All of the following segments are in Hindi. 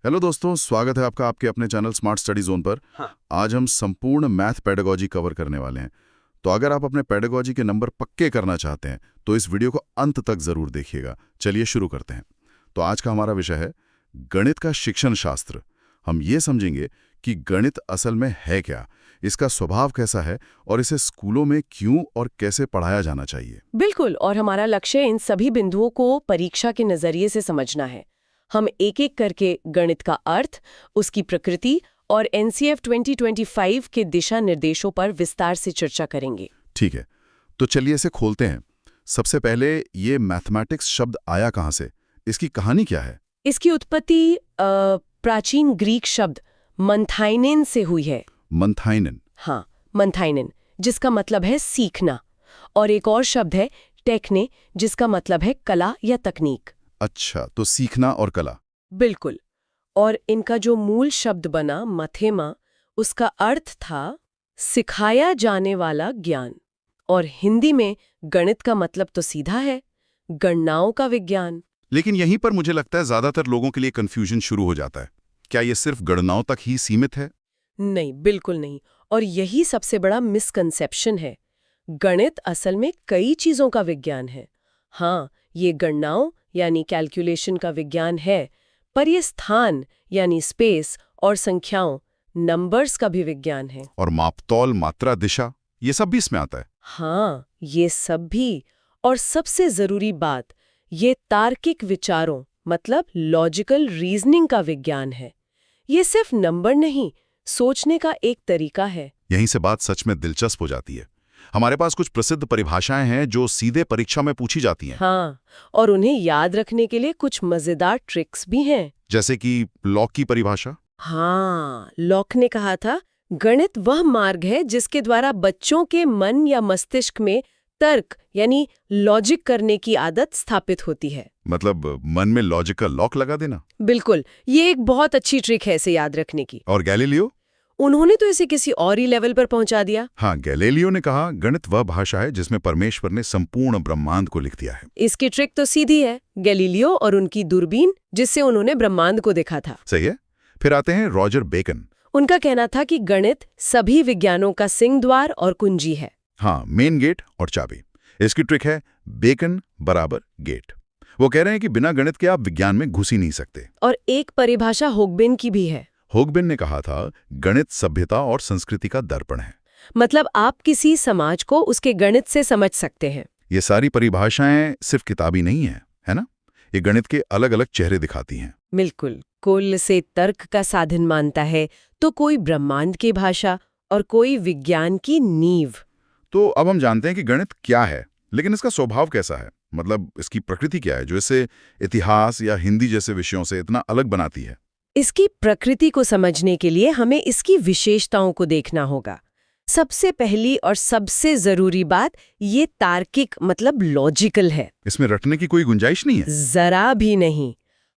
हेलो दोस्तों, स्वागत है आपका आपके अपने चैनल स्मार्ट स्टडी जोन पर। आज हम संपूर्ण मैथ पेडागोजी कवर करने वाले हैं। तो अगर आप अपने पेडागोजी के नंबर पक्के करना चाहते हैं तो इस वीडियो को अंत तक जरूर देखिएगा। चलिए शुरू करते हैं। तो आज का हमारा विषय है गणित का शिक्षण शास्त्र। हम ये समझेंगे कि गणित असल में है क्या, इसका स्वभाव कैसा है और इसे स्कूलों में क्यों और कैसे पढ़ाया जाना चाहिए। बिल्कुल, और हमारा लक्ष्य इन सभी बिंदुओं को परीक्षा के नजरिए से समझना है। हम एक एक करके गणित का अर्थ, उसकी प्रकृति और एनसीएफ 2025 के दिशा निर्देशों पर विस्तार से चर्चा करेंगे। ठीक है, तो चलिए इसे खोलते हैं। सबसे पहले ये मैथमेटिक्स शब्द आया कहाँ से, इसकी कहानी क्या है? इसकी उत्पत्ति प्राचीन ग्रीक शब्द मंथाइनेन से हुई है। मंथाइनेन? हाँ, मंथाइनेन, जिसका मतलब है सीखना, और एक और शब्द है टेक्ने, जिसका मतलब है कला या तकनीक। अच्छा, तो सीखना और कला। बिल्कुल। और इनका जो मूल शब्द बना मथेमा, उसका अर्थ था सिखाया जाने वाला ज्ञान। और हिंदी में गणित का मतलब तो सीधा है, गणनाओं का विज्ञान। लेकिन यहीं पर मुझे लगता है ज्यादातर लोगों के लिए कंफ्यूजन शुरू हो जाता है। क्या ये सिर्फ गणनाओं तक ही सीमित है? नहीं, बिल्कुल नहीं। और यही सबसे बड़ा मिसकंसेप्शन है। गणित असल में कई चीजों का विज्ञान है। हाँ, ये गणनाओं यानी कैलकुलेशन का विज्ञान है, पर ये स्थान यानी स्पेस और संख्याओं, नंबर्स का भी विज्ञान है। और मापतौल, मात्रा, दिशा, ये सब भी इसमें आता है। हाँ, ये सब भी। और सबसे जरूरी बात, ये तार्किक विचारों मतलब लॉजिकल रीजनिंग का विज्ञान है। ये सिर्फ नंबर नहीं, सोचने का एक तरीका है। यहीं से बात सच में दिलचस्प हो जाती है। हमारे पास कुछ प्रसिद्ध परिभाषाएं हैं जो सीधे परीक्षा में पूछी जाती हैं। हाँ, और उन्हें याद रखने के लिए कुछ मजेदार ट्रिक्स भी हैं। जैसे कि लॉग की परिभाषा। हाँ, लॉक ने कहा था, गणित वह मार्ग है जिसके द्वारा बच्चों के मन या मस्तिष्क में तर्क यानी लॉजिक करने की आदत स्थापित होती है। मतलब मन में लॉजिक का लॉक लगा देना। बिल्कुल, ये एक बहुत अच्छी ट्रिक है इसे याद रखने की। और गैलीलियो? उन्होंने तो इसे किसी और ही लेवल पर पहुंचा दिया। हाँ, गैलीलियो ने कहा गणित वह भाषा है जिसमें परमेश्वर ने संपूर्ण ब्रह्मांड को लिख दिया है। इसकी ट्रिक तो सीधी है, गैलीलियो और उनकी दूरबीन जिससे उन्होंने ब्रह्मांड को देखा था। सही है। फिर आते हैं रॉजर बेकन। उनका कहना था कि गणित सभी विज्ञानों का सिंहद्वार और कुंजी है। हाँ, मेन गेट और चाबी। इसकी ट्रिक है बेकन बराबर गेट। वो कह रहे हैं कि बिना गणित के आप विज्ञान में घुस ही नहीं सकते। और एक परिभाषा होगबिन की भी है। होगबिन ने कहा था गणित सभ्यता और संस्कृति का दर्पण है। मतलब आप किसी समाज को उसके गणित से समझ सकते हैं। ये सारी परिभाषाएं सिर्फ किताबी नहीं है ना? ये गणित के अलग अलग चेहरे दिखाती हैं। बिल्कुल, कुल से तर्क का साधन मानता है, तो कोई ब्रह्मांड की भाषा और कोई विज्ञान की नींव। तो अब हम जानते हैं कि गणित क्या है, लेकिन इसका स्वभाव कैसा है, मतलब इसकी प्रकृति क्या है जो इसे इतिहास या हिंदी जैसे विषयों से इतना अलग बनाती है। इसकी प्रकृति को समझने के लिए हमें इसकी विशेषताओं को देखना होगा। सबसे पहली और सबसे जरूरी बात, ये तार्किक मतलब लॉजिकल है। इसमें रटने की कोई गुंजाइश नहीं है। जरा भी नहीं।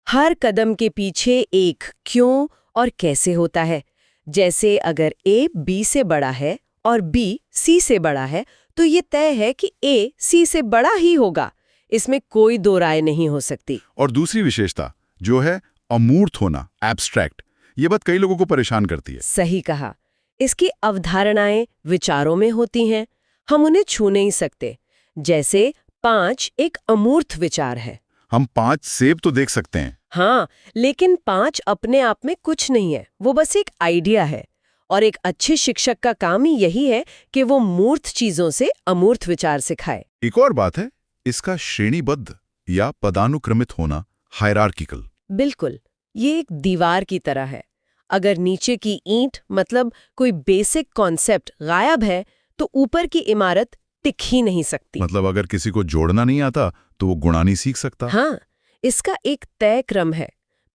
हर कदम के पीछे एक क्यों और कैसे होता है। जैसे अगर A B से बड़ा है और B C से बड़ा है, तो ये तय है कि A C से बड़ा ही होगा। इसमें कोई दो राय नहीं हो सकती। और दूसरी विशेषता जो है अमूर्त होना, एब्स्ट्रैक्ट, ये बात कई लोगों को परेशान करती है। सही कहा। इसकी अवधारणाएं विचारों में होती हैं, हम उन्हें छू नहीं सकते। जैसे 5 एक अमूर्त विचार है। हम 5 सेब तो देख सकते हैं। हाँ, लेकिन 5 अपने आप में कुछ नहीं है, वो बस एक आइडिया है। और एक अच्छे शिक्षक का काम ही यही है कि वो मूर्त चीजों से अमूर्त विचार सिखाए। एक और बात है इसका श्रेणीबद्ध या पदानुक्रमित होना, हायरार्किकल। बिल्कुल, ये एक दीवार की तरह है। अगर नीचे की ईंट मतलब कोई बेसिक कॉन्सेप्ट गायब है, तो ऊपर की इमारत टिक ही नहीं सकती। मतलब अगर किसी को जोड़ना नहीं आता तो वो गुणा नहीं सीख सकता। हाँ, इसका एक तय क्रम है।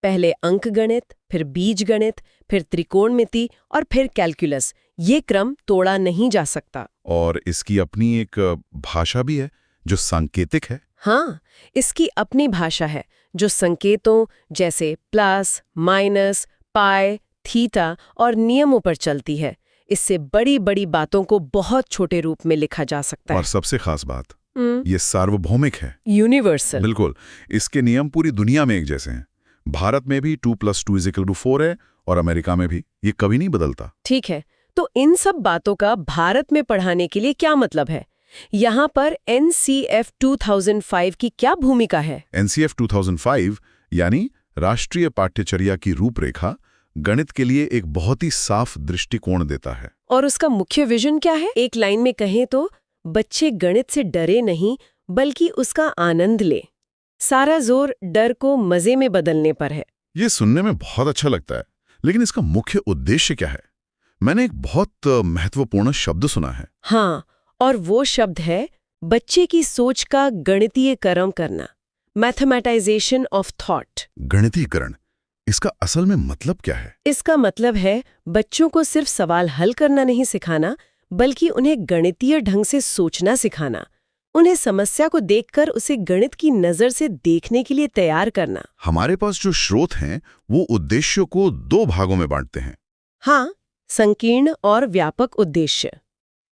पहले अंकगणित, फिर बीजगणित, फिर त्रिकोणमिति और फिर कैलकुलस। ये क्रम तोड़ा नहीं जा सकता। और इसकी अपनी एक भाषा भी है जो सांकेतिक है। हाँ, इसकी अपनी भाषा है जो संकेतों जैसे प्लस, माइनस, पाई, थीटा और नियमों पर चलती है। इससे बड़ी बड़ी बातों को बहुत छोटे रूप में लिखा जा सकता है। और सबसे खास बात, ये सार्वभौमिक है, यूनिवर्सल। बिल्कुल। इसके नियम पूरी दुनिया में एक जैसे हैं। भारत में भी 2+2=4 है और अमेरिका में भी। ये कभी नहीं बदलता। ठीक है, तो इन सब बातों का भारत में पढ़ाने के लिए क्या मतलब है? यहाँ पर NCF 2005 की क्या भूमिका है? NCF 2005 यानी राष्ट्रीय पाठ्यचर्या की रूपरेखा गणित के लिए एक बहुत ही साफ दृष्टिकोण देता है। और उसका मुख्य विजन क्या है? एक लाइन में कहें तो बच्चे गणित से डरे नहीं बल्कि उसका आनंद ले। सारा जोर डर को मजे में बदलने पर है। ये सुनने में बहुत अच्छा लगता है, लेकिन इसका मुख्य उद्देश्य क्या है? मैंने एक बहुत महत्वपूर्ण शब्द सुना है। हाँ, और वो शब्द है बच्चे की सोच का गणितीयकरण करना, मैथमेटाइजेशन ऑफ थॉट। गणितीकरण, इसका असल में मतलब क्या है? इसका मतलब है बच्चों को सिर्फ सवाल हल करना नहीं सिखाना, बल्कि उन्हें गणितीय ढंग से सोचना सिखाना, उन्हें समस्या को देखकर उसे गणित की नजर से देखने के लिए तैयार करना। हमारे पास जो स्रोत हैं वो उद्देश्यों को 2 भागों में बांटते हैं। हाँ, संकीर्ण और व्यापक उद्देश्य,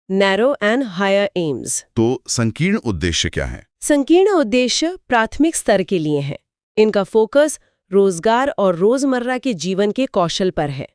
नैरो एंड हायर एम्स। तो संकीर्ण उद्देश्य क्या है? संकीर्ण उद्देश्य प्राथमिक स्तर के लिए हैं। इनका फोकस रोजगार और रोजमर्रा के जीवन के कौशल पर है,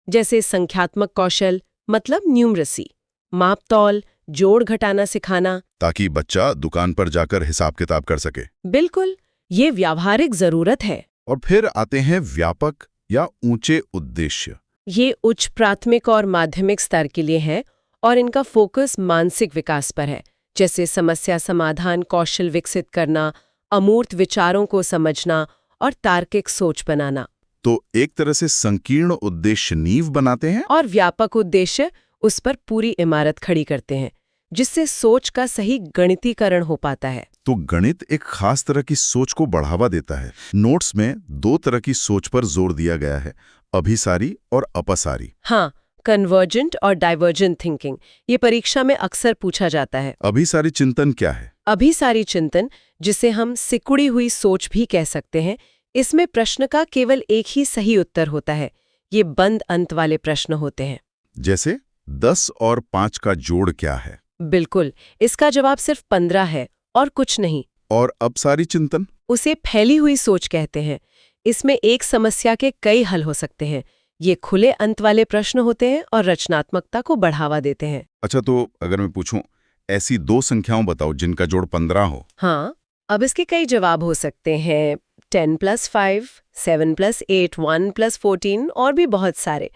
जैसे संख्यात्मक कौशल मतलब न्यूमरसी, माप-तौल, जोड़ घटाना सिखाना, ताकि बच्चा दुकान पर जाकर हिसाब किताब कर सके। बिल्कुल, ये व्यावहारिक जरूरत है। और फिर आते हैं व्यापक या ऊंचे उद्देश्य। ये उच्च प्राथमिक और माध्यमिक स्तर के लिए है और इनका फोकस मानसिक विकास पर है, जैसे समस्या समाधान कौशल विकसित करना, अमूर्त विचारों को समझना और तार्किक सोच बनाना। तो एक तरह से संकीर्ण उद्देश्य नींव बनाते हैं और व्यापक उद्देश्य उस पर पूरी इमारत खड़ी करते हैं, जिससे सोच का सही गणितीकरण हो पाता है। तो गणित एक खास तरह की सोच को बढ़ावा देता है। नोट्स में 2 तरह की सोच पर जोर दिया गया है, अभिसारी और अपसारी। हाँ, कन्वर्जेंट और डाइवर्जेंट थिंकिंग, ये परीक्षा में अक्सर पूछा जाता है। अभिसारी चिंतन क्या है? अभिसारी चिंतन, जिसे हम सिकुड़ी हुई सोच भी कह सकते हैं, इसमें प्रश्न का केवल एक ही सही उत्तर होता है। ये बंद अंत वाले प्रश्न होते हैं। जैसे 10 और 5 का जोड़ क्या है? बिल्कुल, इसका जवाब सिर्फ 15 है और कुछ नहीं। और अपसारी चिंतन? उसे फैली हुई सोच कहते हैं। इसमें एक समस्या के कई हल हो सकते हैं। ये खुले अंत वाले प्रश्न होते हैं और रचनात्मकता को बढ़ावा देते हैं। अच्छा, तो अगर मैं पूछूं, ऐसी 2 संख्याओं बताओ जिनका जोड़ 15 हो। हाँ, अब इसके कई जवाब हो सकते हैं। 10+5, 7+8, 1+14 और भी बहुत सारे।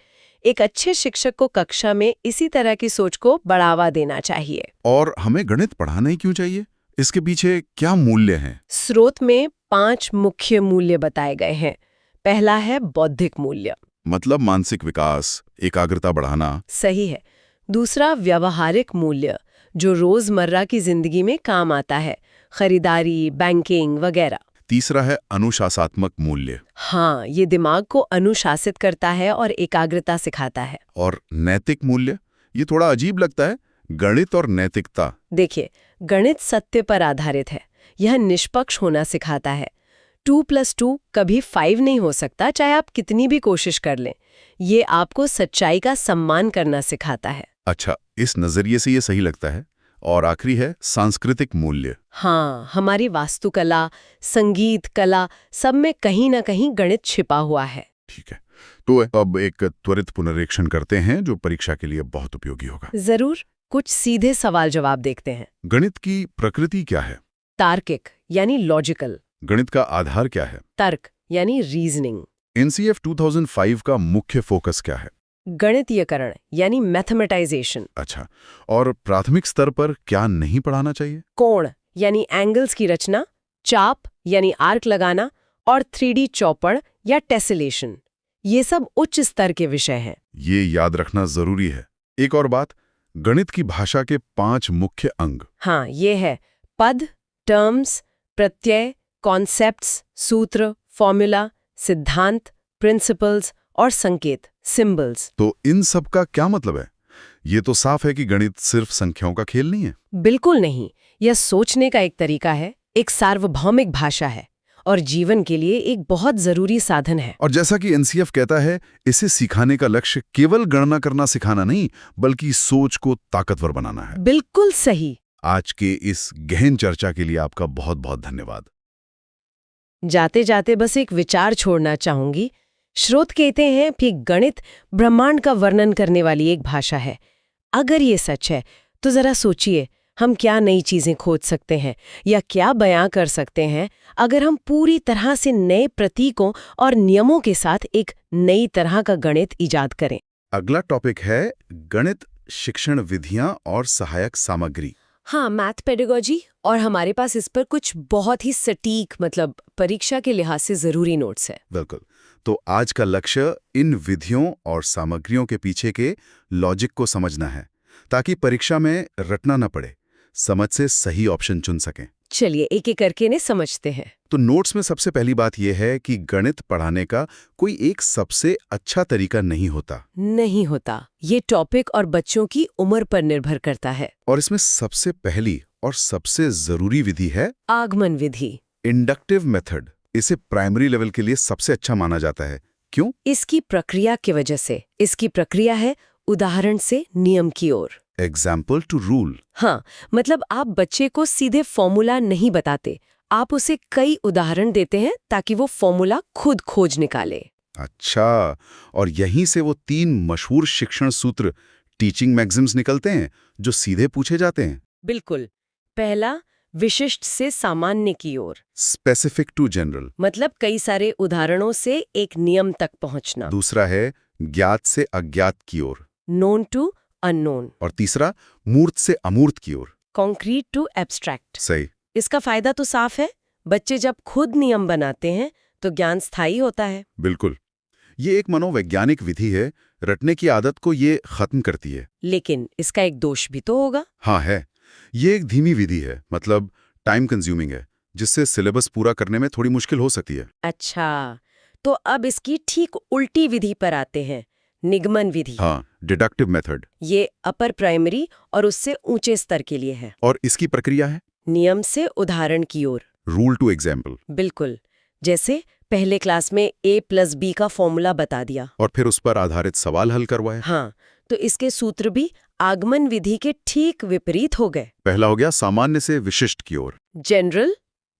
एक अच्छे शिक्षक को कक्षा में इसी तरह की सोच को बढ़ावा देना चाहिए। और हमें गणित पढ़ाना ही क्यों चाहिए? इसके पीछे क्या मूल्य हैं? स्रोत में 5 मुख्य मूल्य बताए गए हैं। पहला है बौद्धिक मूल्य। मतलब मानसिक विकास, एकाग्रता बढ़ाना। सही है। दूसरा व्यवहारिक मूल्य, जो रोजमर्रा की जिंदगी में काम आता है, खरीदारी, बैंकिंग वगैरह। तीसरा है अनुशासनात्मक मूल्य। हाँ, ये दिमाग को अनुशासित करता है और एकाग्रता सिखाता है। और नैतिक मूल्य, ये थोड़ा अजीब लगता है, गणित और नैतिकता। देखिए, गणित सत्य पर आधारित है। यह निष्पक्ष होना सिखाता है। 2+2 कभी 5 नहीं हो सकता, चाहे आप कितनी भी कोशिश कर लें। ये आपको सच्चाई का सम्मान करना सिखाता है। अच्छा, इस नजरिए से ये सही लगता है। और आखिरी है सांस्कृतिक मूल्य। हाँ, हमारी वास्तुकला, संगीत, कला, सब में कहीं ना कहीं गणित छिपा हुआ है। ठीक है, तो अब एक त्वरित पुनरीक्षण करते हैं जो परीक्षा के लिए बहुत उपयोगी होगा। जरूर, कुछ सीधे सवाल जवाब देखते हैं। गणित की प्रकृति क्या है? तार्किक यानी लॉजिकल। गणित का आधार क्या है? तर्क यानी रीजनिंग। NCF 2005 का मुख्य फोकस क्या है? गणितीयकरण यानी मैथमेटाइजेशन। अच्छा, और प्राथमिक स्तर पर क्या नहीं पढ़ाना चाहिए? कोण यानी एंगल्स की रचना, चाप यानी आर्क लगाना और 3D चौपड़ या टेसेलेशन, ये सब उच्च स्तर के विषय हैं। ये याद रखना जरूरी है। एक और बात, गणित की भाषा के 5 मुख्य अंग। हाँ, ये है पद, टर्म्स, प्रत्यय, कॉन्सेप्ट्स, सूत्र, फॉर्मूला, सिद्धांत, प्रिंसिपल्स और संकेत, सिंबल्स। तो इन सब का क्या मतलब है? ये तो साफ है कि गणित सिर्फ संख्याओं का खेल नहीं है। बिल्कुल नहीं, यह सोचने का एक तरीका है, एक सार्वभौमिक भाषा है और जीवन के लिए एक बहुत जरूरी साधन है। और जैसा कि NCF कहता है, इसे सिखाने का लक्ष्य केवल गणना करना सिखाना नहीं, बल्कि सोच को ताकतवर बनाना है। बिल्कुल सही। आज के इस गहन चर्चा के लिए आपका बहुत बहुत धन्यवाद। जाते जाते बस एक विचार छोड़ना चाहूंगी। स्रोत कहते हैं कि गणित ब्रह्मांड का वर्णन करने वाली एक भाषा है। अगर ये सच है तो जरा सोचिए, हम क्या नई चीजें खोज सकते हैं या क्या बयां कर सकते हैं अगर हम पूरी तरह से नए प्रतीकों और नियमों के साथ एक नई तरह का गणित इजाद करें। अगला टॉपिक है गणित शिक्षण विधियां और सहायक सामग्री। हाँ, मैथ पेडागॉजी, और हमारे पास इस पर कुछ बहुत ही सटीक मतलब परीक्षा के लिहाज से जरूरी नोट्स है। बिल्कुल। तो आज का लक्ष्य इन विधियों और सामग्रियों के पीछे के लॉजिक को समझना है, ताकि परीक्षा में रटना न पड़े, समझ से सही ऑप्शन चुन सकें। चलिए एक एक करके इन्हें समझते हैं। तो नोट्स में सबसे पहली बात यह है कि गणित पढ़ाने का कोई एक सबसे अच्छा तरीका नहीं होता। नहीं होता। ये टॉपिक और बच्चों की उम्र पर निर्भर करता है। और इसमें सबसे पहली और सबसे जरूरी विधि है आगमन विधि, इंडक्टिव मेथड। इसे प्राइमरी लेवल के लिए सबसे अच्छा माना जाता है। क्यों? इसकी प्रक्रिया की वजह से। इसकी प्रक्रिया है उदाहरण से नियम की ओर। Example to rule. हाँ, मतलब आप बच्चे को सीधे फॉर्मूला नहीं बताते, आप उसे कई उदाहरण देते हैं ताकि वो फॉर्मूला खुद खोज निकाले। अच्छा, और यहीं से वो 3 मशहूर शिक्षण सूत्र, टीचिंग मैक्सिम्स निकलते हैं जो सीधे पूछे जाते हैं। बिल्कुल। पहला, विशिष्ट से सामान्य की ओर, स्पेसिफिक टू जनरल। मतलब कई सारे उदाहरणों से एक नियम तक पहुंचना। दूसरा है ज्ञात से अज्ञात की ओर। Known to unknown. और तीसरा मूर्त से अमूर्त की ओर। Concrete to abstract. सही। इसका फायदा तो साफ है, बच्चे जब खुद नियम बनाते हैं तो ज्ञान स्थायी होता है। बिल्कुल। ये एक मनोवैज्ञानिक विधि है, रटने की आदत को ये खत्म करती है। लेकिन इसका एक दोष भी तो होगा। हाँ है। ये एक धीमी विधि है, मतलब टाइम कंज्यूमिंग है, जिससे सिलेबस पूरा करने में थोड़ी मुश्किल हो सकती है। अच्छा, तो अब इसकी ठीक उल्टी विधि पर आते हैं, निगमन विधि। हाँ, डिडक्टिव मेथड। ये अपर प्राइमरी और उससे ऊंचे स्तर के लिए है। और इसकी प्रक्रिया है नियम से उदाहरण की ओर। Rule to example. बिल्कुल। जैसे पहले क्लास में a+b का फॉर्मूला बता दिया और फिर उस पर आधारित सवाल हल करवाए। हाँ, तो इसके सूत्र भी आगमन विधि के ठीक विपरीत हो गए। पहला हो गया सामान्य से विशिष्ट की ओर, जनरल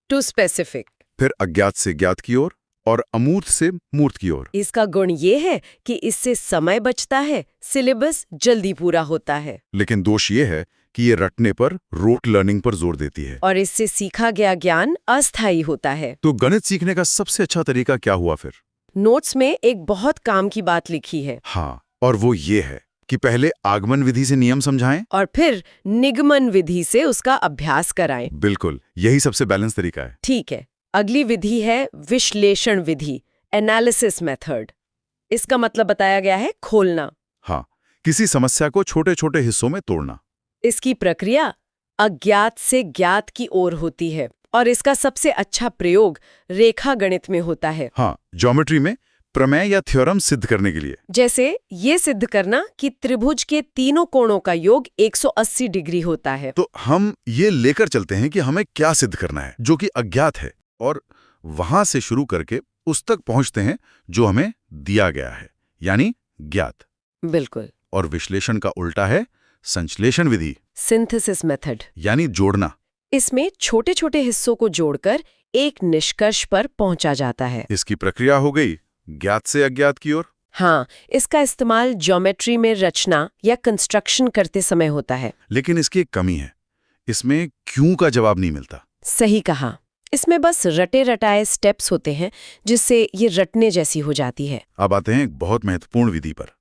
टू स्पेसिफिक। फिर अज्ञात से ज्ञात की ओर और अमूर्त से मूर्त की ओर। इसका गुण ये है कि इससे समय बचता है, सिलेबस जल्दी पूरा होता है। लेकिन दोष ये है कि ये रटने पर, रोट लर्निंग पर जोर देती है। और इससे सीखा गया ज्ञान अस्थायी होता है। तो गणित सीखने का सबसे अच्छा तरीका क्या हुआ फिर? नोट्स में एक बहुत काम की बात लिखी है। हाँ, और वो ये है कि पहले आगमन विधि से नियम समझाएं और फिर निगमन विधि से उसका अभ्यास कराएं। बिल्कुल, यही सबसे बैलेंस तरीका है। ठीक है। अगली विधि है विश्लेषण विधि, एनालिसिस मेथड। इसका मतलब बताया गया है खोलना। हाँ, किसी समस्या को छोटे छोटे हिस्सों में तोड़ना। इसकी प्रक्रिया अज्ञात से ज्ञात की ओर होती है और इसका सबसे अच्छा प्रयोग रेखा गणित में होता है। हाँ, ज्योमेट्री में प्रमेय या थ्योरम सिद्ध करने के लिए। जैसे ये सिद्ध करना कि त्रिभुज के तीनों कोणों का योग 180 डिग्री होता है। तो हम ये लेकर चलते हैं कि हमें क्या सिद्ध करना है जो कि अज्ञात है, और वहां से शुरू करके उस तक पहुंचते हैं जो हमें दिया गया है, यानी ज्ञात। बिल्कुल। और विश्लेषण का उल्टा है संश्लेषण विधि, सिंथेसिस मेथड, यानी जोड़ना। इसमें छोटे छोटे हिस्सों को जोड़कर एक निष्कर्ष पर पहुंचा जाता है। इसकी प्रक्रिया हो गई ज्ञात से अज्ञात की ओर। हाँ, इसका इस्तेमाल ज्योमेट्री में रचना या कंस्ट्रक्शन करते समय होता है। लेकिन इसकी एक कमी है, इसमें क्यों का जवाब नहीं मिलता। सही कहा। इसमें बस रटे रटाए स्टेप्स होते हैं जिससे ये रटने जैसी हो जाती है। अब आते हैं एक बहुत महत्वपूर्ण विधि पर,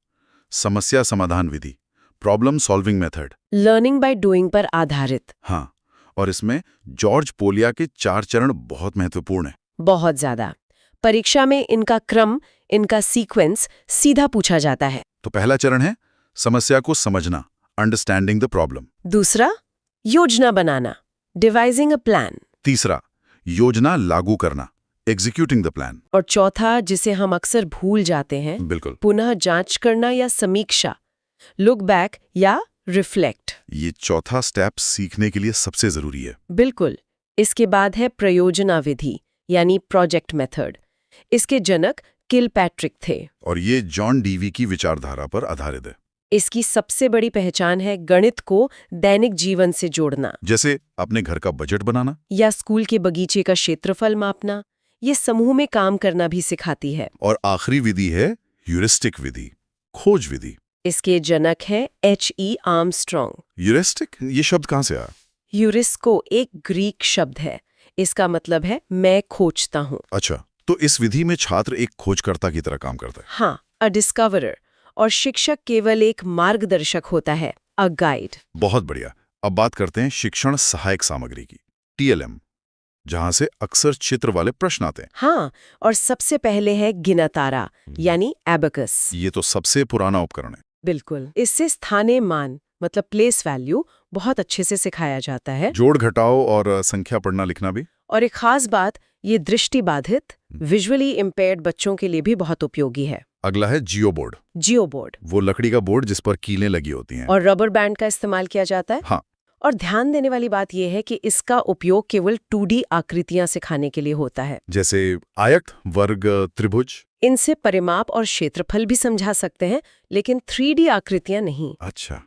समस्या समाधान विधि, problem solving method. Learning by doing पर आधारित। हाँ, और इसमें जॉर्ज पोलिया के 4 चरण बहुत महत्वपूर्ण है। बहुत ज्यादा। परीक्षा में इनका क्रम, इनका सीक्वेंस सीधा पूछा जाता है। तो पहला चरण है समस्या को समझना, अंडरस्टैंडिंग द प्रॉब्लम। दूसरा, योजना बनाना, डिवाइजिंग अ प्लान। तीसरा, योजना लागू करना, एग्जीक्यूटिंग द प्लान। और चौथा, जिसे हम अक्सर भूल जाते हैं, बिल्कुल, पुनः जांच करना या समीक्षा, लुक बैक या रिफ्लेक्ट। ये चौथा स्टेप सीखने के लिए सबसे जरूरी है। बिल्कुल। इसके बाद है प्रयोजना विधि, यानी प्रोजेक्ट मेथड। इसके जनक किलपैट्रिक थे और ये जॉन डीवी की विचारधारा पर आधारित है। इसकी सबसे बड़ी पहचान है गणित को दैनिक जीवन से जोड़ना, जैसे अपने घर का बजट बनाना, या स्कूल के बगीचे का क्षेत्रफल मापना, ये समूह में काम करना भी सिखाती है। और आखिरी विधि है ह्यूरिस्टिक विधि, खोज विधि। इसके जनक है H.E. आर्मस्ट्रॉन्ग। ह्यूरिस्टिक, ये शब्द कहाँ से आया? ह्यूरिस्को एक ग्रीक शब्द है। इसका मतलब है मैं खोजता हूँ। अच्छा, तो इस विधि में छात्र एक खोजकर्ता की तरह काम करता है। हाँ, अ डिस्कवरर, और शिक्षक केवल एक मार्गदर्शक होता है, अ गाइड। बहुत बढ़िया। अब बात करते हैं शिक्षण सहायक सामग्री की, TLM, जहां से अक्सर चित्र वाले प्रश्न आते हैं। हाँ, और सबसे पहले है गिनतारा यानी एबेकस। ये तो सबसे पुराना उपकरण है। बिल्कुल, इससे स्थानीय मान मतलब प्लेस वैल्यू बहुत अच्छे से सिखाया जाता है। जोड़ घटाओ और संख्या पढ़ना लिखना भी। और एक खास बात, ये दृष्टिबाधित विजुअली इम्पेयर्ड बच्चों के लिए भी बहुत उपयोगी है। अगला है जियो बोर्ड। जियो बोर्ड, वो लकड़ी का बोर्ड जिस पर कीलें लगी होती हैं। और रबर बैंड का इस्तेमाल किया जाता है। हाँ। और ध्यान देने वाली बात यह है कि इसका उपयोग केवल 2D आकृतियां सिखाने के लिए होता है। जैसे आयत, वर्ग, त्रिभुज। इनसे परिमाप और क्षेत्रफल भी समझा सकते हैं, लेकिन 3D आकृतियां नहीं। अच्छा,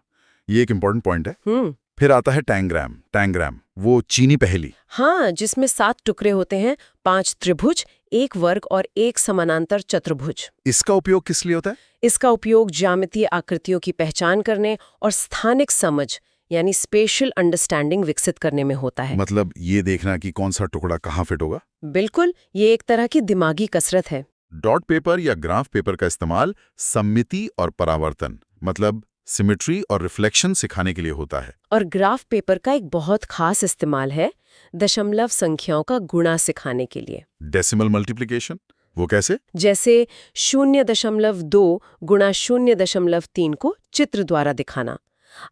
ये एक इम्पोर्टेंट पॉइंट है। फिर आता है टैंग्राम, वो चीनी पहेली। हाँ, जिसमें 7 टुकड़े होते हैं, 5 त्रिभुज, 1 वर्ग और 1 समानांतर चतुर्भुज। इसका उपयोग किस लिए होता है? इसका उपयोग ज्यामितीय आकृतियों की पहचान करने और स्थानिक समझ यानी स्पेशल अंडरस्टैंडिंग विकसित करने में होता है। मतलब ये देखना कि कौन सा टुकड़ा कहाँ फिट होगा। बिल्कुल, ये एक तरह की दिमागी कसरत है। डॉट पेपर या ग्राफ पेपर का इस्तेमाल सममिति और परावर्तन, मतलब सिमेट्री और रिफ्लेक्शन सिखाने के लिए होता है। और ग्राफ पेपर का एक बहुत खास इस्तेमाल है दशमलव संख्याओं का गुणा सिखाने के लिए। डेसिमल मल्टीप्लिकेशन, वो कैसे? जैसे 0.2 गुणा 0.3 को चित्र द्वारा दिखाना।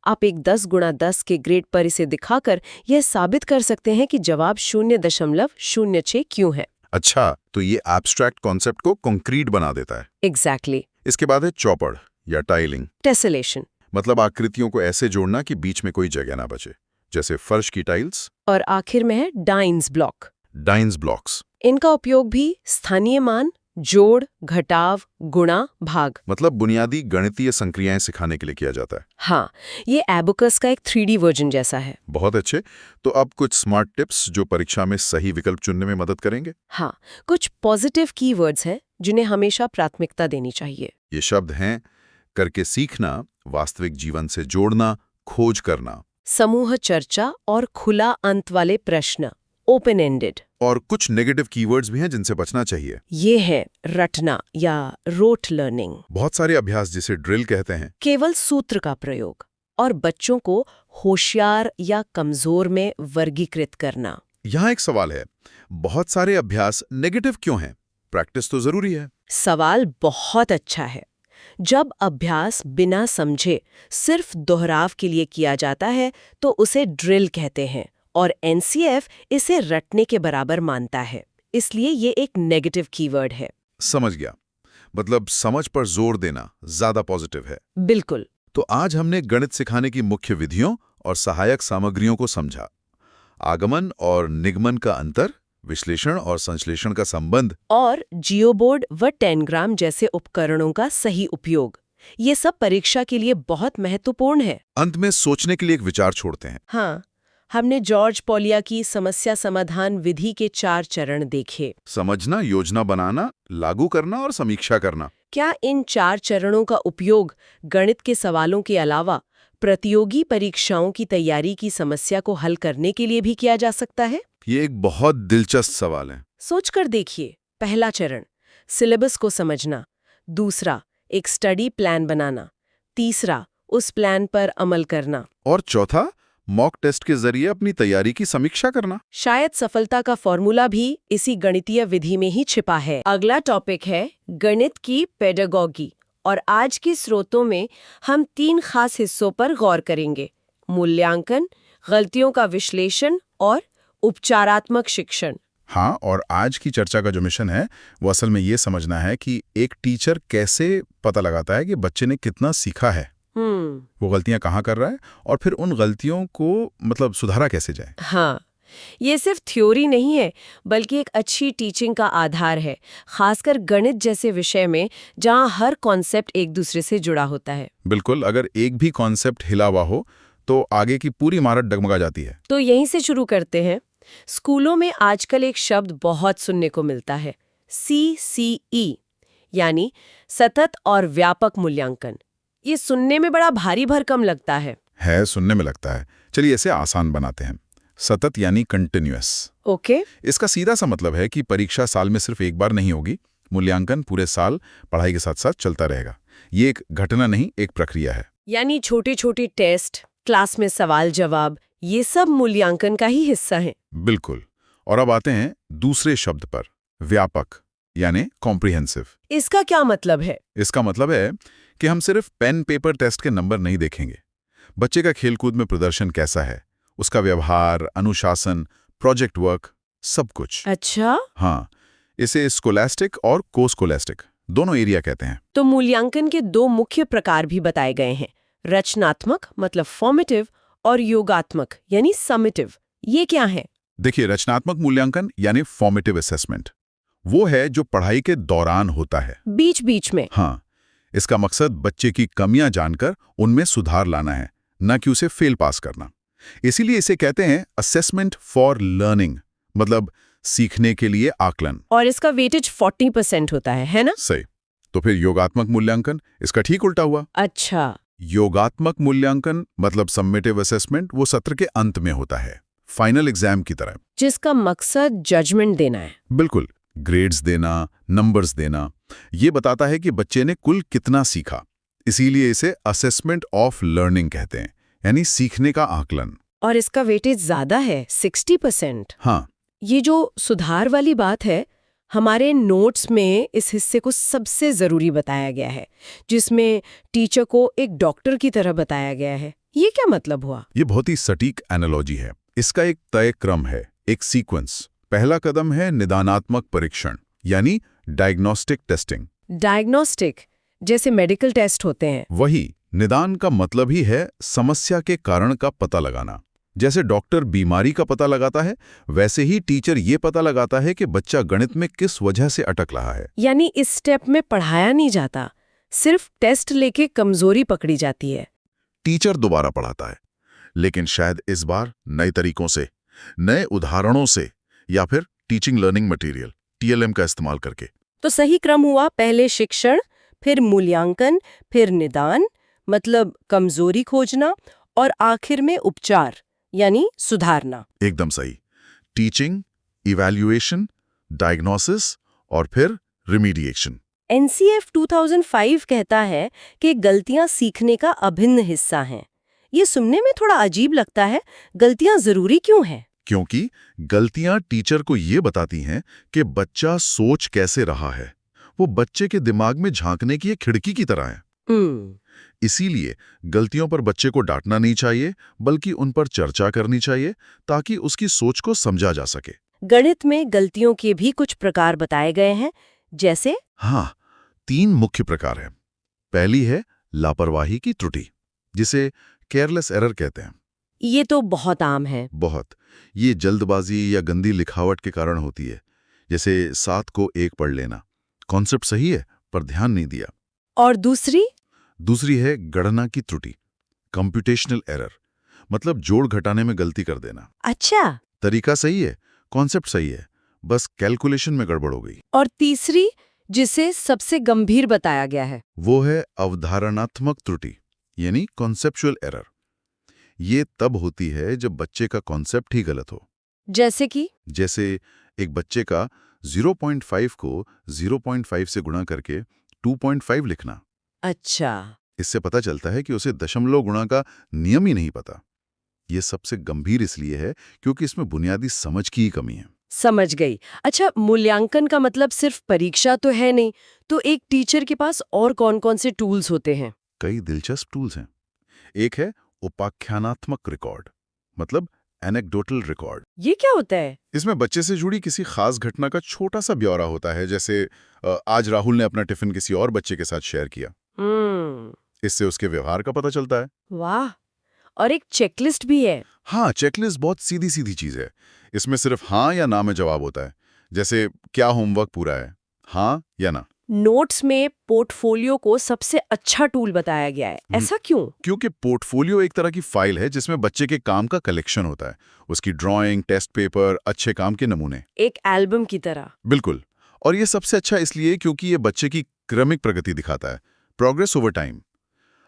आप एक 10 गुणा 10 के ग्रेड पर इसे दिखाकर यह साबित कर सकते हैं कि जवाब 0.06 क्यों है। अच्छा, तो ये एब्स्ट्रैक्ट कॉन्सेप्ट को कॉन्क्रीट बना देता है। एग्जैक्टली। इसके बाद है चौपड़ या टाइलिंग। टेसेलेशन, मतलब आकृतियों को ऐसे जोड़ना कि बीच में कोई जगह ना बचे, जैसे फर्श की टाइल्स। और आखिर में है डाइन्स ब्लॉक। डाइन्स ब्लॉक्स, इनका उपयोग भी स्थानीय मान, जोड़, घटाव, गुणा, भाग, मतलब बुनियादी गणितीय संक्रियाएं सिखाने के लिए किया जाता है। हाँ, ये एबेकस का एक 3D वर्जन जैसा है। बहुत अच्छे। तो अब कुछ स्मार्ट टिप्स जो परीक्षा में सही विकल्प चुनने में मदद करेंगे। हाँ, कुछ पॉजिटिव कीवर्ड्स हैं जिन्हें हमेशा प्राथमिकता देनी चाहिए। ये शब्द हैं करके सीखना, वास्तविक जीवन से जोड़ना, खोज करना। समूह चर्चा और खुला अंत वाले प्रश्न, ओपन एंडेड। और कुछ नेगेटिव कीवर्ड्स भी हैं जिनसे बचना चाहिए। ये है रटना या रोट लर्निंग, बहुत सारे अभ्यास जिसे ड्रिल कहते हैं, केवल सूत्र का प्रयोग, और बच्चों को होशियार या कमजोर में वर्गीकृत करना। यहाँ एक सवाल है, बहुत सारे अभ्यास नेगेटिव क्यों हैं? प्रैक्टिस तो जरूरी है। सवाल बहुत अच्छा है। जब अभ्यास बिना समझे सिर्फ दोहराव के लिए किया जाता है तो उसे ड्रिल कहते हैं, और NCF इसे रटने के बराबर मानता है। इसलिए ये एक नेगेटिव कीवर्ड है। समझ गया, मतलब समझ पर जोर देना ज्यादा पॉजिटिव है। बिल्कुल। तो आज हमने गणित सिखाने की मुख्य विधियों और सहायक सामग्रियों को समझा, आगमन और निगमन का अंतर, विश्लेषण और संश्लेषण का संबंध, और जियोबोर्ड व टेनग्राम जैसे उपकरणों का सही उपयोग। ये सब परीक्षा के लिए बहुत महत्वपूर्ण है। अंत में सोचने के लिए एक विचार छोड़ते हैं। हाँ, हमने जॉर्ज पॉलिया की समस्या समाधान विधि के 4 चरण देखे। समझना, योजना बनाना, लागू करना और समीक्षा करना। क्या इन 4 चरणों का उपयोग गणित के सवालों के अलावा प्रतियोगी परीक्षाओं की तैयारी की समस्या को हल करने के लिए भी किया जा सकता है? ये एक बहुत दिलचस्प सवाल है। सोचकर देखिए। पहला चरण, सिलेबस को समझना। दूसरा, एक स्टडी प्लान बनाना। तीसरा, उस प्लान पर अमल करना। और चौथा, मॉक टेस्ट के जरिए अपनी तैयारी की समीक्षा करना। शायद सफलता का फॉर्मूला भी इसी गणितीय विधि में ही छिपा है। अगला टॉपिक है गणित की पेडागॉजी, और आज के स्रोतों में हम 3 खास हिस्सों पर गौर करेंगे: मूल्यांकन, गलतियों का विश्लेषण और उपचारात्मक शिक्षण। हाँ, और आज की चर्चा का जो मिशन है वो असल में ये समझना है कि एक टीचर कैसे पता लगाता है कि बच्चे ने कितना सीखा है, वो गलतियां कहाँ कर रहा है, और फिर उन गलतियों को मतलब सुधारा कैसे जाए। हाँ, ये सिर्फ थ्योरी नहीं है, बल्कि एक अच्छी टीचिंग का आधार है, खासकर गणित जैसे विषय में जहाँ हर कॉन्सेप्ट एक दूसरे से जुड़ा होता है। बिल्कुल, अगर एक भी कॉन्सेप्ट हिला हुआ हो तो आगे की पूरी इमारत डगमगा जाती है। तो यहीं से शुरू करते हैं। स्कूलों में आजकल एक शब्द बहुत सुनने को मिलता है, CCE, यानी सतत और व्यापक मूल्यांकन। ये सुनने में बड़ा भारी भरकम लगता है। सुनने में लगता है। चलिए इसे आसान बनाते हैं। सतत यानी कंटिन्यूअस। ओके। इसका सीधा सा मतलब है कि परीक्षा साल में सिर्फ एक बार नहीं होगी, मूल्यांकन पूरे साल पढ़ाई के साथ साथ चलता रहेगा। ये एक घटना नहीं, एक प्रक्रिया है। यानी छोटे छोटे टेस्ट, क्लास में सवाल जवाब, ये सब मूल्यांकन का ही हिस्सा है। बिल्कुल। और अब आते हैं दूसरे शब्द पर, व्यापक यानी कॉम्प्रिहेंसिव। इसका क्या मतलब है? इसका मतलब है कि हम सिर्फ पेन पेपर टेस्ट के नंबर नहीं देखेंगे। बच्चे का खेलकूद में प्रदर्शन कैसा है, उसका व्यवहार, अनुशासन, प्रोजेक्ट वर्क, सब कुछ। अच्छा। हाँ, इसे स्कोलास्टिक और कोस्कोलास्टिक दोनों एरिया कहते हैं। तो मूल्यांकन के दो मुख्य प्रकार भी बताए गए हैं, रचनात्मक मतलब फॉर्मेटिव और योगात्मक यानी समेटिव। ये क्या है? देखिए, रचनात्मक मूल्यांकन यानी फॉर्मेटिव असेसमेंट वो है जो पढ़ाई के दौरान होता है, बीच बीच में। हाँ, इसका मकसद बच्चे की कमियां जानकर उनमें सुधार लाना है, न कि उसे फेल पास करना। इसीलिए इसे कहते हैं असेसमेंट फॉर लर्निंग, मतलब सीखने के लिए आकलन। और इसका वेटेज 40% होता है ना? सही। तो फिर योगात्मक मूल्यांकन इसका ठीक उल्टा हुआ। अच्छा। योगात्मक मूल्यांकन मतलब समेटिव असेसमेंट वो सत्र के अंत में होता है, फाइनल एग्जाम की तरह, जिसका मकसद जजमेंट देना है। बिल्कुल, ग्रेड्स देना, नंबर्स देना। ये बताता है कि बच्चे ने कुल कितना सीखा। इसीलिए इसे असेसमेंट ऑफ लर्निंग कहते हैं, यानी सीखने का आकलन। और इसका वेटेज ज्यादा है, 60%। हाँ। ये जो सुधार वाली बात है, हमारे नोट्स में इस हिस्से को सबसे जरूरी बताया गया है, जिसमें टीचर को एक डॉक्टर की तरह बताया गया है। ये क्या मतलब हुआ? ये बहुत ही सटीक एनालॉजी है। इसका एक तय क्रम है, एक सीक्वेंस। पहला कदम है निदानात्मक परीक्षण, यानी डायग्नोस्टिक टेस्टिंग। डायग्नोस्टिक जैसे मेडिकल टेस्ट होते हैं। वही, निदान का मतलब ही है समस्या के कारण का पता लगाना। जैसे डॉक्टर बीमारी का पता लगाता है, वैसे ही टीचर ये पता लगाता है कि बच्चा गणित में किस वजह से अटक रहा है। यानी इस स्टेप में पढ़ाया नहीं जाता, सिर्फ टेस्ट लेके कमजोरी पकड़ी जाती है। टीचर दोबारा पढ़ाता है, लेकिन शायद इस बार नए तरीकों से, नए उदाहरणों से, या फिर टीचिंग लर्निंग मटेरियल TLM का इस्तेमाल करके। तो सही क्रम हुआ, पहले शिक्षण, फिर मूल्यांकन, फिर निदान मतलब कमजोरी खोजना, और आखिर में उपचार यानी सुधारना। एकदम सही। टीचिंग, इवैल्यूएशन, डायग्नोसिस और फिर रिमीडिएशन। NCF 2005 कहता है कि गलतियां सीखने का अभिन्न हिस्सा हैं। ये सुनने में थोड़ा अजीब लगता है, गलतियां जरूरी क्यों हैं? क्योंकि गलतियां टीचर को ये बताती हैं कि बच्चा सोच कैसे रहा है। वो बच्चे के दिमाग में झांकने की एक खिड़की की तरह है। इसीलिए गलतियों पर बच्चे को डांटना नहीं चाहिए, बल्कि उन पर चर्चा करनी चाहिए, ताकि उसकी सोच को समझा जा सके। गणित में गलतियों के भी कुछ प्रकार बताए गए हैं, जैसे? हाँ, 3 मुख्य प्रकार हैं। पहली है लापरवाही की त्रुटि, जिसे केयरलेस एरर कहते हैं। ये तो बहुत आम है। बहुत। ये जल्दबाजी या गंदी लिखावट के कारण होती है, जैसे 7 को 1 पढ़ लेना। कॉन्सेप्ट सही है, पर ध्यान नहीं दिया। और दूसरी है गणना की त्रुटि, कंप्यूटेशनल एरर, मतलब जोड़ घटाने में गलती कर देना। अच्छा। तरीका सही है, कॉन्सेप्ट सही है, बस कैलकुलेशन में गड़बड़ हो गई। और तीसरी, जिसे सबसे गंभीर बताया गया है, वो है अवधारणात्मक त्रुटि, यानी कॉन्सेप्चुअल एरर। ये तब होती है जब बच्चे का कॉन्सेप्ट ही गलत हो। जैसे एक बच्चे का 0.5 को 0.5 से गुणा करके 2.5 लिखना। अच्छा। इससे पता चलता है कि उसे दशमलव गुणा का नियम ही नहीं पता। ये सबसे गंभीर इसलिए है क्योंकि इसमें बुनियादी समझ की ही कमी है। समझ गई। अच्छा, मूल्यांकन का मतलब सिर्फ परीक्षा तो है नहीं, तो एक टीचर के पास और कौन-कौन से टूल्स होते हैं? कई दिलचस्प टूल्स हैं। एक है उपाख्यानात्मक रिकॉर्ड, मतलब एनेक्डोटल रिकॉर्ड। ये क्या होता है? इसमें बच्चे से जुड़ी किसी खास घटना का छोटा सा ब्यौरा होता है, जैसे आज राहुल ने अपना टिफिन किसी और बच्चे के साथ शेयर किया। इससे उसके व्यवहार का पता चलता है। वाह। और एक चेकलिस्ट भी है। हाँ, चेकलिस्ट बहुत सीधी सीधी चीज है। इसमें सिर्फ हाँ या ना में जवाब होता है, जैसे क्या होमवर्क पूरा है, हाँ या ना। नोट्स में पोर्टफोलियो को सबसे अच्छा टूल बताया गया है, ऐसा क्यों? क्योंकि पोर्टफोलियो एक तरह की फाइल है जिसमें बच्चे के काम का कलेक्शन होता है, उसकी ड्राइंग, टेस्ट पेपर, अच्छे काम के नमूने। एक एल्बम की तरह। बिल्कुल। और ये सबसे अच्छा इसलिए क्योंकि ये बच्चे की क्रमिक प्रगति दिखाता है, प्रोग्रेस ओवर टाइम।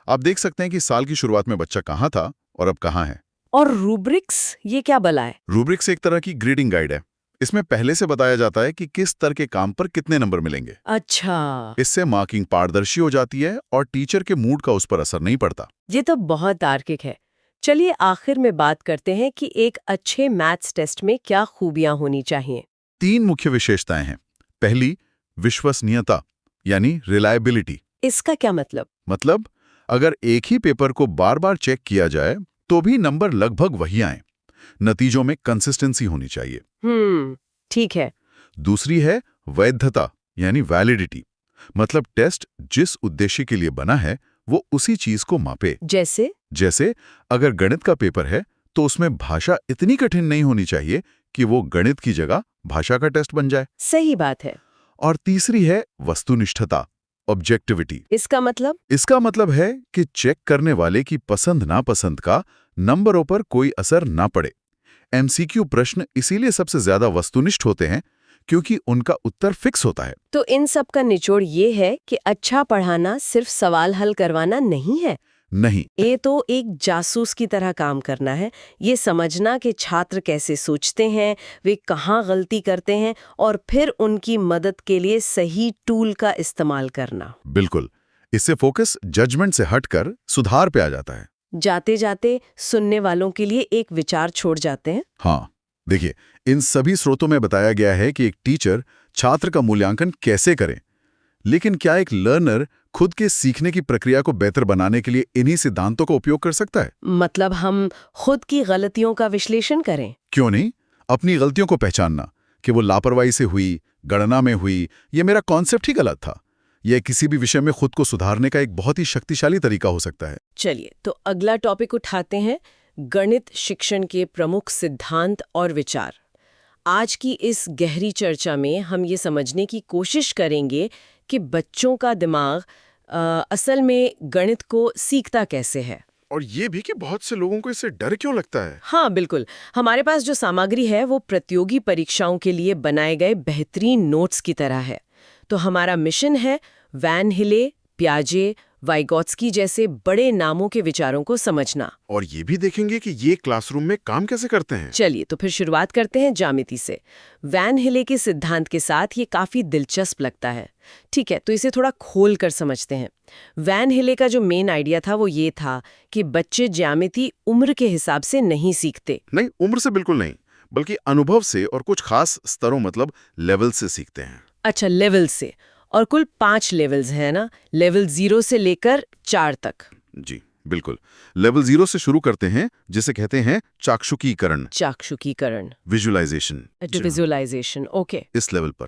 आप देख सकते हैं कि साल की शुरुआत में बच्चा कहाँ था और अब कहाँ है। और रूब्रिक्स, ये क्या बला है? रूब्रिक्स एक तरह की ग्रेडिंग गाइड है। इसमें पहले से बताया जाता है कि किस स्तर के काम पर कितने नंबर मिलेंगे। अच्छा, इससे मार्किंग पारदर्शी हो जाती है और टीचर के मूड का उस पर असर नहीं पड़ता। ये तो बहुत तार्किक है। चलिए आखिर में बात करते हैं कि एक अच्छे मैथ्स टेस्ट में क्या खूबियां होनी चाहिए। 3 मुख्य विशेषताएं हैं। पहली, विश्वसनीयता यानी रिलायबिलिटी। इसका क्या मतलब? मतलब अगर एक ही पेपर को बार बार चेक किया जाए तो भी नंबर लगभग वही आए। नतीजों में कंसिस्टेंसी होनी चाहिए। ठीक है। दूसरी है वैधता यानी वैलिडिटी। मतलब टेस्ट जिस उद्देश्य के लिए बना है वो उसी चीज को मापे। जैसे अगर गणित का पेपर है तो उसमें भाषा इतनी कठिन नहीं होनी चाहिए कि वो गणित की जगह भाषा का टेस्ट बन जाए। सही बात है। और तीसरी है वस्तुनिष्ठता, ऑब्जेक्टिविटी। इसका मतलब है कि चेक करने वाले की पसंद नापसंद का नंबरों पर कोई असर ना पड़े। एमसीक्यू प्रश्न इसीलिए सबसे ज्यादा वस्तुनिष्ठ होते हैं क्योंकि उनका उत्तर फिक्स होता है। तो इन सब का निचोड़ ये है कि अच्छा पढ़ाना सिर्फ सवाल हल करवाना नहीं है। नहीं, ये तो एक जासूस की तरह काम करना है। ये समझना कि छात्र कैसे सोचते हैं, वे कहाँ गलती करते हैं और फिर उनकी मदद के लिए सही टूल का इस्तेमाल करना। बिल्कुल। इससे फोकस जजमेंट से हटकर सुधार पे आ जाता है। जाते जाते सुनने वालों के लिए एक विचार छोड़ जाते हैं। हाँ, देखिए, इन सभी स्रोतों में बताया गया है कि एक टीचर छात्र का मूल्यांकन कैसे करे, लेकिन क्या एक लर्नर खुद के सीखने की प्रक्रिया को बेहतर बनाने के लिए इन्हीं सिद्धांतों का उपयोग कर सकता है? मतलब हम खुद की गलतियों का विश्लेषण करें? क्यों नहीं? अपनी गलतियों को पहचानना कि वो लापरवाही से हुई, गणना में हुई, ये मेरा कॉन्सेप्ट ही गलत था, यह किसी भी विषय में खुद को सुधारने का एक बहुत ही शक्तिशाली तरीका हो सकता है। चलिए तो अगला टॉपिक उठाते हैं, गणित शिक्षण के प्रमुख सिद्धांत और विचार। आज की इस गहरी चर्चा में हम ये समझने की कोशिश करेंगे कि बच्चों का दिमाग असल में गणित को सीखता कैसे है। और ये भी कि बहुत से लोगों को इससे डर क्यों लगता है। हाँ बिल्कुल, हमारे पास जो सामग्री है वो प्रतियोगी परीक्षाओं के लिए बनाए गए बेहतरीन नोट्स की तरह है। तो हमारा मिशन है वैन हिले, पियाजे, वाइगोत्स्की जैसे बड़े नामों के विचारों को समझना। और ये भी देखेंगे कि ये क्लासरूम में काम कैसे करते हैं। चलिए तो फिर शुरुआत करते हैं ज्यामिति से। वैन हिले के सिद्धांत के साथ ये काफी दिलचस्प लगता है। ठीक है, तो इसे थोड़ा खोल कर समझते हैं। वैन हिले का जो मेन आइडिया था वो ये था कि बच्चे ज्यामिति उम्र के हिसाब से नहीं सीखते। नहीं, उम्र से बिल्कुल नहीं, बल्कि अनुभव से और कुछ खास स्तरों मतलब लेवल से सीखते हैं। अच्छा, लेवल से। और कुल 5 लेवल्स हैं ना, लेवल 0 से लेकर 4 तक। जी बिल्कुल। लेवल 0 से शुरू करते हैं जिसे कहते हैं चाक्षुकीकरण, विजुअलाइजेशन। ओके। इस लेवल पर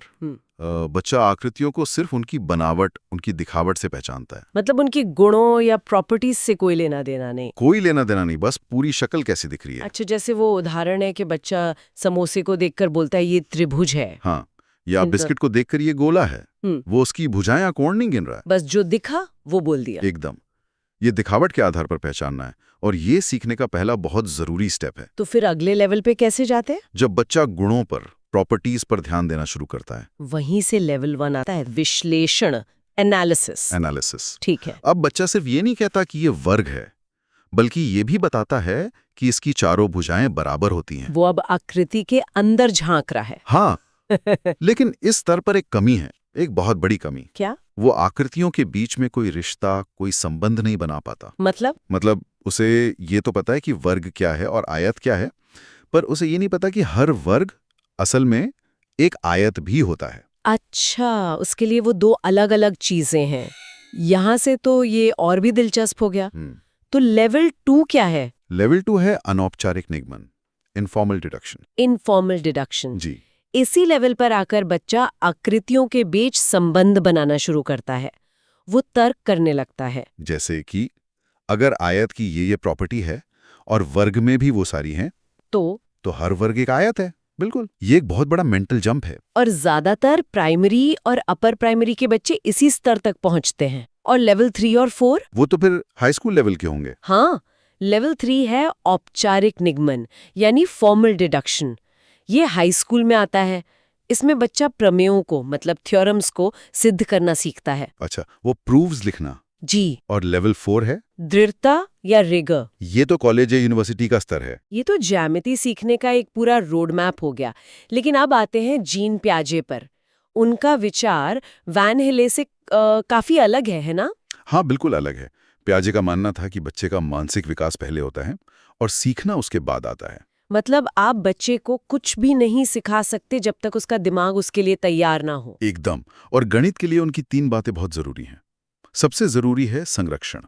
बच्चा आकृतियों को सिर्फ उनकी बनावट, उनकी दिखावट से पहचानता है। मतलब उनके गुणों या प्रॉपर्टीज से कोई लेना देना नहीं। कोई लेना देना नहीं, बस पूरी शक्ल कैसी दिख रही है। अच्छा, जैसे वो उदाहरण है कि बच्चा समोसे को देखकर बोलता है ये त्रिभुज है। हाँ, या बिस्किट को देखकर ये गोला है। वो उसकी भुजाएं या कोण नहीं गिन रहा है, बस जो दिखा वो बोल दिया। एकदम। ये दिखावट के आधार पर पहचानना है और ये सीखने का पहला बहुत जरूरी स्टेप है। तो फिर अगले लेवल पे कैसे जाते हैं? जब बच्चा गुणों पर, प्रॉपर्टीज पर ध्यान देना शुरू करता है, वहीं से लेवल 1 आता है, विश्लेषण, एनालिसिस। ठीक है। अब बच्चा सिर्फ ये नहीं कहता कि ये वर्ग है, बल्कि ये भी बताता है कि इसकी चारों भुजाएं बराबर होती हैं। वो अब आकृति के अंदर झांक रहा है। हाँ, लेकिन इस स्तर पर एक कमी है, एक बहुत बड़ी कमी। क्या? वो आकृतियों के बीच में कोई रिश्ता, कोई संबंध नहीं बना पाता। मतलब उसे ये तो पता है कि वर्ग क्या है और आयत क्या है, पर उसे ये नहीं पता कि हर वर्ग असल में एक आयत भी होता है। अच्छा, उसके लिए वो 2 अलग-अलग चीजें हैं। यहाँ से तो ये और भी दिलचस्प हो गया। तो लेवल 2 क्या है? लेवल 2 है अनौपचारिक निगमन, इनफॉर्मल डिडक्शन। जी। इसी लेवल पर आकर बच्चा आकृतियों के बीच संबंध बनाना शुरू करता है। वो तर्क करने लगता है। जैसे कि अगर आयत की ये प्रॉपर्टी है और वर्ग में भी वो सारी हैं, तो हर वर्ग एक आयत है। बिल्कुल, ये एक बहुत बड़ा मेंटल जंप है। और ज्यादातर प्राइमरी और अपर प्राइमरी के बच्चे इसी स्तर तक पहुंचते हैं। और लेवल 3 और 4? वो तो फिर हाई स्कूल लेवल के होंगे। हाँ, लेवल 3 है औपचारिक निगमन यानी फॉर्मल डिडक्शन। ये हाई स्कूल में आता है। इसमें बच्चा प्रमेयों को मतलब थ्योरम्स को सिद्ध करना सीखता है। अच्छा, वो प्रूव्स लिखना। जी। और लेवल 4 है? दृढ़ता या रिगर। ये तो कॉलेज या यूनिवर्सिटी का स्तर है। ये तो ज्यामिति सीखने का एक पूरा रोड मैप हो गया। लेकिन अब आते हैं जीन प्याजे पर। उनका विचार वैन हेले से काफी अलग है ना? हाँ, बिल्कुल अलग है। प्याजे का मानना था कि बच्चे का मानसिक विकास पहले होता है और सीखना उसके बाद आता है। मतलब आप बच्चे को कुछ भी नहीं सिखा सकते जब तक उसका दिमाग उसके लिए तैयार ना हो। एकदम। और गणित के लिए उनकी 3 बातें बहुत जरूरी हैं। सबसे जरूरी है संरक्षण,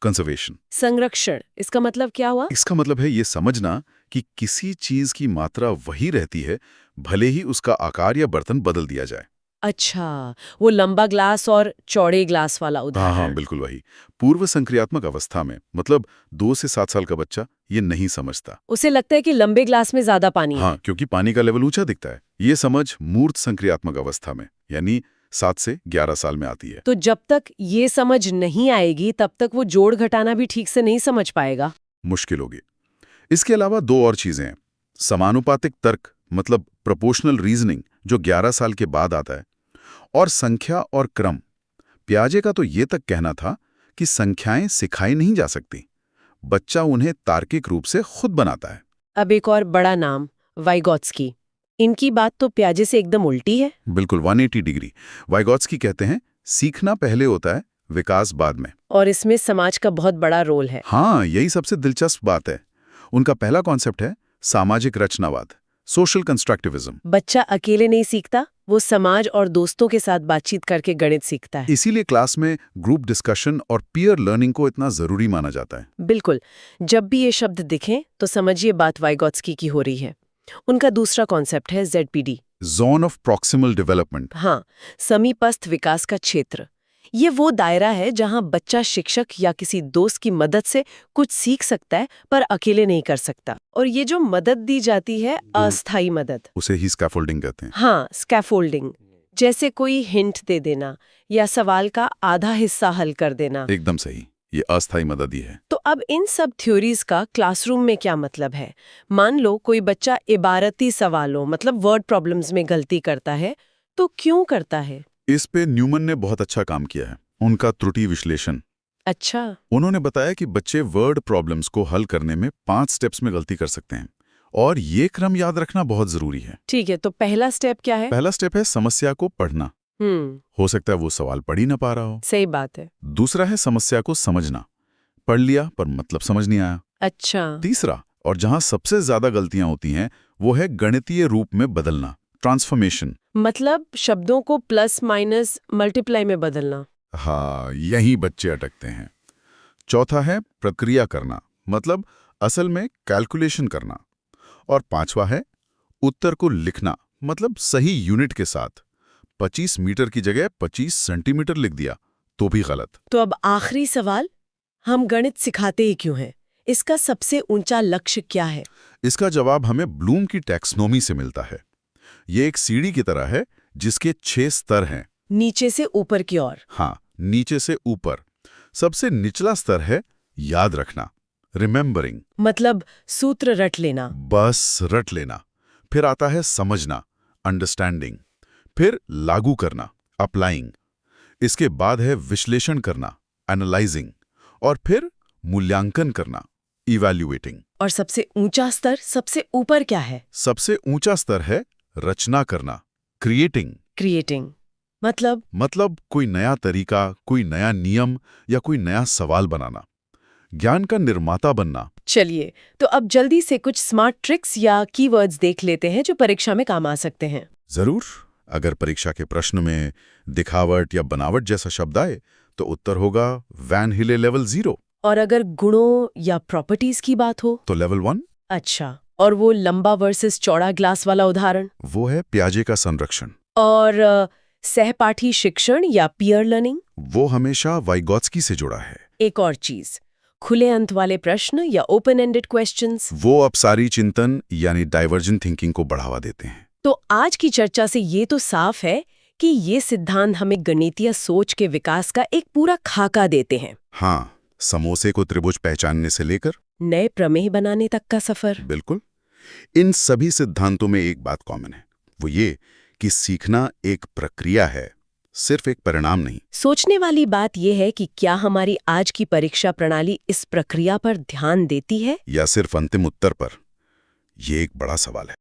कंजर्वेशन। संरक्षण, इसका मतलब क्या हुआ? इसका मतलब है ये समझना कि किसी चीज की मात्रा वही रहती है, भले ही उसका आकार या बर्तन बदल दिया जाए। अच्छा, वो लंबा ग्लास और चौड़े ग्लास वाला हाँ, उदाहरण। बिल्कुल वही। पूर्व संक्रियात्मक अवस्था में, मतलब 2 से 7 साल का बच्चा ये नहीं समझता। उसे लगता है कि लंबे ग्लास में ज्यादा पानी है। हाँ, क्योंकि पानी का लेवल ऊंचा दिखता है। ये समझ मूर्त संक्रियात्मक अवस्था में, यानी 7 से 11 साल में आती है। तो जब तक ये समझ नहीं आएगी तब तक वो जोड़ घटाना भी ठीक से नहीं समझ पाएगा। मुश्किल होगी। इसके अलावा 2 और चीजें हैं। समानुपातिक तर्क, मतलब प्रोपोर्शनल रीजनिंग, जो 11 साल के बाद आता है, और संख्या और क्रम। प्याजे का तो ये तक कहना था कि संख्याएं सिखाई नहीं जा सकती, बच्चा उन्हें तार्किक रूप से खुद बनाता है। अब एक और बड़ा नाम, वाइगॉत्स्की। इनकी बात तो प्याजे से एकदम उल्टी है। बिल्कुल 180 डिग्री। वाइगॉत्स्की कहते हैं सीखना पहले होता है, विकास बाद में। और इसमें समाज का बहुत बड़ा रोल है। हाँ, यही सबसे दिलचस्प बात है। उनका पहला कॉन्सेप्ट है सामाजिक रचनावाद, सोशल कंस्ट्रक्टिविज्म। बच्चा अकेले नहीं सीखता, वो समाज और दोस्तों के साथ बातचीत करके गणित सीखता है। इसीलिए क्लास में ग्रुप डिस्कशन और पीयर लर्निंग को इतना जरूरी माना जाता है। बिल्कुल, जब भी ये शब्द दिखें तो समझिए बात वाइगॉत्स्की की हो रही है। उनका दूसरा कॉन्सेप्ट है ZPD। Zone of proximal development. हाँ, समीपस्थ विकास का क्षेत्र। ये वो दायरा है जहां बच्चा शिक्षक या किसी दोस्त की मदद से कुछ सीख सकता है पर अकेले नहीं कर सकता। और ये जो मदद दी जाती है, अस्थायी मदद, उसे ही स्कैफोल्डिंग कहते हैं। हाँ, स्कैफोल्डिंग। जैसे कोई हिंट दे देना या सवाल का आधा हिस्सा हल कर देना। एकदम सही, ये अस्थायी मदद ही है। तो अब इन सब थ्योरीज का क्लासरूम में क्या मतलब है? मान लो कोई बच्चा इबारती सवालों मतलब वर्ड प्रॉब्लम्स में गलती करता है, तो क्यों करता है? इस पे न्यूमन ने बहुत अच्छा काम किया है, उनका त्रुटि विश्लेषण। अच्छा। उन्होंने बताया कि बच्चे वर्ड प्रॉब्लम्स को हल करने में 5 स्टेप्स में गलती कर सकते हैं, और ये क्रम याद रखना बहुत जरूरी है। ठीक है, तो पहला स्टेप क्या है? पहला स्टेप है समस्या को पढ़ना। हो सकता है वो सवाल पढ़ ही ना पा रहा हो। सही बात है। दूसरा है समस्या को समझना। पढ़ लिया पर मतलब समझ नहीं आया। अच्छा। तीसरा, और जहां सबसे ज्यादा गलतियां होती हैं, वो है गणितीय रूप में बदलना, ट्रांसफॉर्मेशन। मतलब शब्दों को प्लस माइनस मल्टीप्लाई में बदलना। हाँ, यही बच्चे अटकते हैं। चौथा है प्रक्रिया करना, मतलब असल में कैलकुलेशन करना। और पांचवा है उत्तर को लिखना, मतलब सही यूनिट के साथ। 25 मीटर की जगह 25 सेंटीमीटर लिख दिया तो भी गलत। तो अब आखिरी सवाल, हम गणित सिखाते ही क्यों हैं? इसका सबसे ऊंचा लक्ष्य क्या है? इसका जवाब हमें ब्लूम की टैक्सोनॉमी से मिलता है। ये एक सीढ़ी की तरह है जिसके 6 स्तर हैं। नीचे से ऊपर की ओर। हाँ, नीचे से ऊपर। सबसे निचला स्तर है याद रखना, रिमेंबरिंग, मतलब सूत्र रट लेना। बस रट लेना। फिर आता है समझना, अंडरस्टैंडिंग। फिर लागू करना, अप्लाइंग। इसके बाद है विश्लेषण करना, एनालाइजिंग। और फिर मूल्यांकन करना, इवैल्यूएटिंग। और सबसे ऊंचा स्तर, सबसे ऊपर क्या है? सबसे ऊंचा स्तर है रचना करना, क्रिएटिंग। क्रिएटिंग मतलब कोई नया तरीका, कोई नया नियम या कोई नया सवाल बनाना, ज्ञान का निर्माता बनना। चलिए, तो अब जल्दी से कुछ स्मार्ट ट्रिक्स या कीवर्ड्स देख लेते हैं जो परीक्षा में काम आ सकते हैं। जरूर। अगर परीक्षा के प्रश्न में दिखावट या बनावट जैसा शब्द आए तो उत्तर होगा वैन हिले लेवल 0। और अगर गुणों या प्रॉपर्टीज की बात हो तो लेवल 1। अच्छा, और वो लंबा वर्सेस चौड़ा ग्लास वाला उदाहरण? वो है प्याजे का संरक्षण। और सहपाठी शिक्षण या पीयर लर्निंग? वो हमेशा वाइगॉत्स्की से जुड़ा है। एक और चीज, खुले अंत वाले प्रश्न या ओपन एंडेड क्वेश्चंस। वो अपसारी चिंतन यानी डाइवर्जेंट थिंकिंग को बढ़ावा देते हैं। तो आज की चर्चा से ये तो साफ है कि ये सिद्धांत हमें गणितीय सोच के विकास का एक पूरा खाका देते हैं। हाँ, समोसे को त्रिभुज पहचानने से लेकर नए प्रमेय बनाने तक का सफर। बिल्कुल। इन सभी सिद्धांतों में एक बात कॉमन है, वो ये कि सीखना एक प्रक्रिया है, सिर्फ एक परिणाम नहीं। सोचने वाली बात यह है कि क्या हमारी आज की परीक्षा प्रणाली इस प्रक्रिया पर ध्यान देती है या सिर्फ अंतिम उत्तर पर? ये एक बड़ा सवाल है।